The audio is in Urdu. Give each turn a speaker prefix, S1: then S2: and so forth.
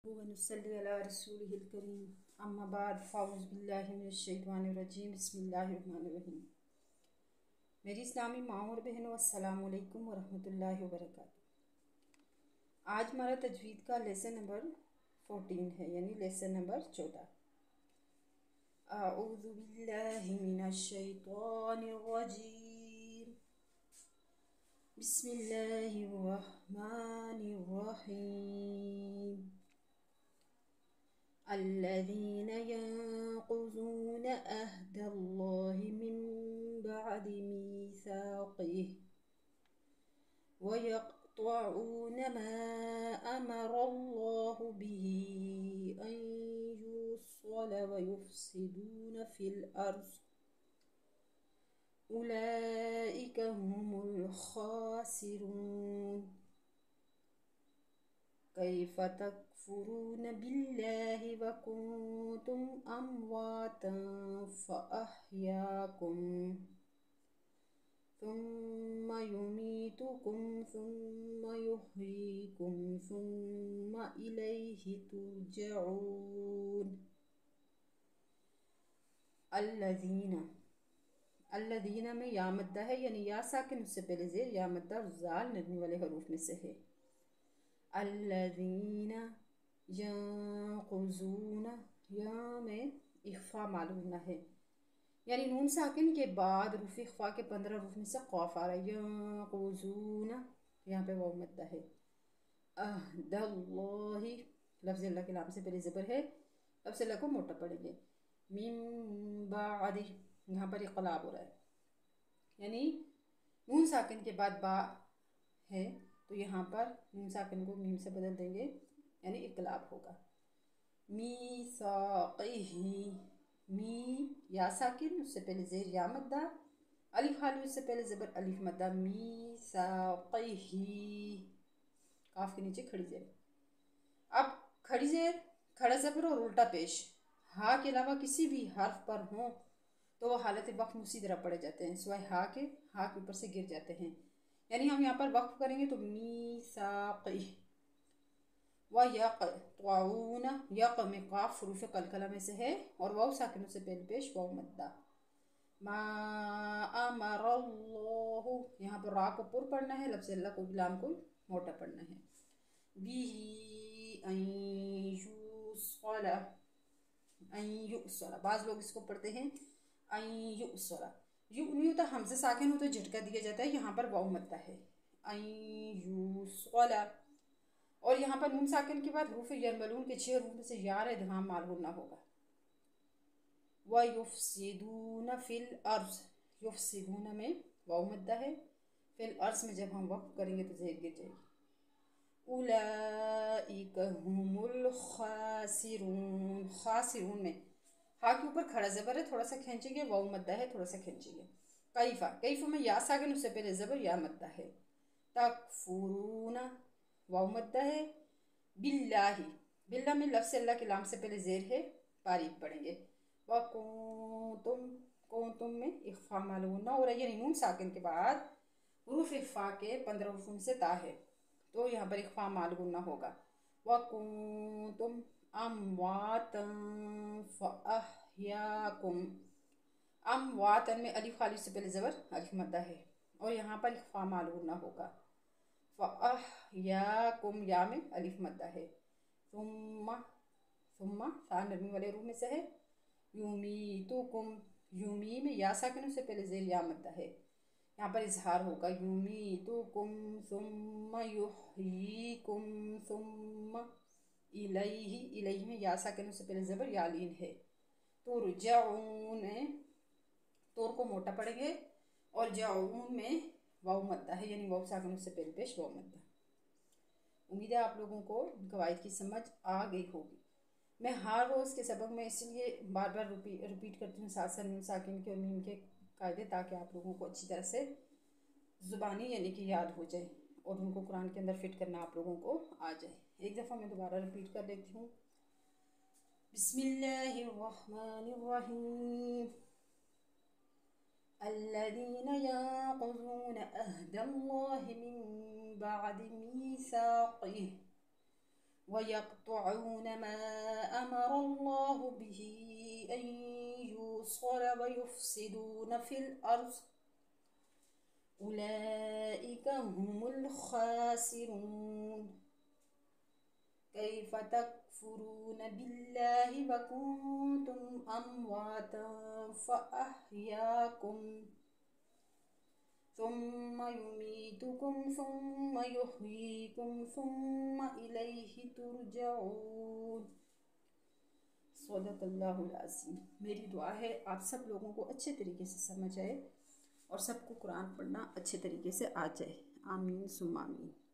S1: ونصلي على رسوله الكريم اما بعد فاعوذ باللہ من الشیطان الرجیم بسم اللہ الرحمن الرحیم۔ میری اسلامی ماؤں اور بہنوں، السلام علیکم ورحمۃ اللہ وبرکاتہ۔ آج ہمارا تجوید کا لیسن نمبر 14 ہے، یعنی لیسن نمبر 14۔ اعوذ باللہ من الشیطان الرجیم، بسم اللہ الرحمن الرحیم۔ الذين ينقضون عهد الله من بعد ميثاقه ويقطعون ما أمر الله به أن يوصل ويفسدون في الأرض أولئك هم الخاسرون۔ كيف تكفرون بالله وكنتم أمواتا فأحياكم ثم يميتكم ثم يحييكم ثم إليه ترجعون۔ الذین میں یا مدہ ہے، یعنی یا ساکن اس سے پہلے زیر، یا مدہ زال نرمی والے حروف میں سے ہے۔ الذین ینقضون، یا میں اخفا معلوم نہ ہے، یعنی نون ساکن کے بعد حروف اخفا کے 15 حروف میں سے قاف آ رہا ہے۔ ینقضون، یہاں پہ واو مدہ ہے۔ عہد اللہ، لفظ اللہ کے لام سے پہلے زبر ہے، لفظ اللہ کو موٹا پڑھیں گے۔ من بعد، یہاں پر اقلاب ہو رہا ہے، یعنی نون ساکن کے بعد با ہے تو یہاں پر نون ساکن کو میم سے بدل دیں گے، یعنی اقلاب ہوگا۔ میثاقہ، می یا ساکن اس سے پہلے زیر یا مدہ، الف حالو اس سے پہلے زبر الف مدہ۔ میثاقہ، کاف کے نیچے کھڑی زیر۔ اب کھڑی زیر، کھڑا زبر اور الٹا پیش ہا کے علاوہ کسی بھی حرف پر ہوں تو وہ حالت وقف اسی طرح پڑے جاتے ہیں، سوائے ہا کے اوپر سے گر جاتے ہیں، یعنی ہم یہاں پر وقف کریں گے تو میثاقہ۔ وَيَقْطَعُونَ، یق میں قاف حروف قلقلہ میں سے ہے اور واو ساکنوں سے پہلے پیش واو مدہ۔ ما امر اللہ، یہاں پر را کو پر پڑھنا ہے، لفظ اللہ کو لام کو موٹا پڑھنا ہے۔ بِهِ أَن يُوصَلَ، ان یؤصل، بعض لوگ اس کو پڑھتے ہیں ان یؤصل، یو نہیں ہوتا، حمزہ ساکن ہوتا ہے، جھٹکا دیا جاتا ہے، یہاں پر واو مدہ ہے۔ ان یوصل، اور یہاں پر نون ساکن کے بعد حروف یرملون کے 6 حروف میں سے یار ادغام معلوم نہ ہوگا۔ وَيُفْسِدُونَ فِي الْأَرْضِ، یفسدون میں واو مدہ ہے، فی الارض میں جب ہم وقف کریں گے تو زیر گر جائے گی۔ اولئک هم الخاسرون، خاسرون میں ہا کے اوپر کھڑا زبر ہے، تھوڑا سا کھینچیں گے، واو مدہ ہے، تھوڑا سا کھینچیں گے۔ کیفا، کیفا میں یا ساکن اس سے پہلے زبر یا مدہ ہے۔ تکفرون، واو مدہ ہے۔ باللہ، باللہ میں لفظ اللہ کے لام سے پہلے زیر ہے، باریک پڑھیں گے۔ وکنتم، کنتم میں اخفا معلوم نہ ہو رہا ہے، یعنی نون ساکن کے بعد حروف اخفا کے 15 حروف میں سے تا ہے تو یہاں پر اخفا معلوم نہ ہوگا۔ وَكُنْتُمْ أَمْوَاتًا فَأَحْيَاكُمْ، امواتا میں الف خالی سے پہلے زبر الف مدہ ہے اور یہاں پر اخفا معلوم نہ ہوگا۔ فَأَحْيَاكُمْ، یا میں الف مدہ ہے۔ ثم، ثم تا نرمی والے حروف میں سے ہے۔ یُمیتُکُم، یومی میں یا ساکن سے پہلے زیر یا مدہ ہے، یہاں پر اظہار ہوگا۔ یُمیتُکُم ثم یحییکم ثم الیہ، الیہ میں یا ساکن سے پہلے زبر یا لین ہے۔ ترجعون، تور کو موٹا پڑیں گے اور جعون میں واو مدہ ہے، یعنی واو ساکن سے پہلے پیش واو مدہ۔ امید ہے آپ لوگوں کو قواعد کی سمجھ آ گئی ہوگی۔ میں ہر روز کے سبق میں اس لیے بار بار ریپیٹ کرتی ہوں ساتھ ساتھ نون ساکن کے اور میم کے قاعدے، تاکہ آپ لوگوں کو اچھی طرح سے زبانی یعنی کہ یاد ہو جائے اور ان کو قرآن کے اندر فٹ کرنا آپ لوگوں کو آ جائے۔ ایک دفعہ میں دوبارہ ریپیٹ کر لیتی ہوں۔ بسم اللہ الرحمن الرحیم۔ الذين ينقضون عهد الله من بعد ميثاقه وَيَقْطَعُونَ مَا أَمَرَ اللَّهُ بِهِ أَن يُوصَلَ وَيُفْسِدُونَ فِي الْأَرْضِ أُولَئِكَ هُمُ الْخَاسِرُونَ كَيْفَ تَكْفُرُونَ بِاللَّهِ وَكُنْتُمْ أَمْوَاتًا فَأَحْيَاكُمْ ثُمَّ يُمِيتُكُمْ ثُمَّ يُحْيِيكُمْ ثُمَّ إِلَيْهِ تُرْجَعُونَ۔ صدق اللہ العظیم۔ میری دعا ہے آپ سب لوگوں کو اچھے طریقے سے سمجھ آئے اور سب کو قرآن پڑھنا اچھے طریقے سے آ جائے۔ آمین ثم آمین۔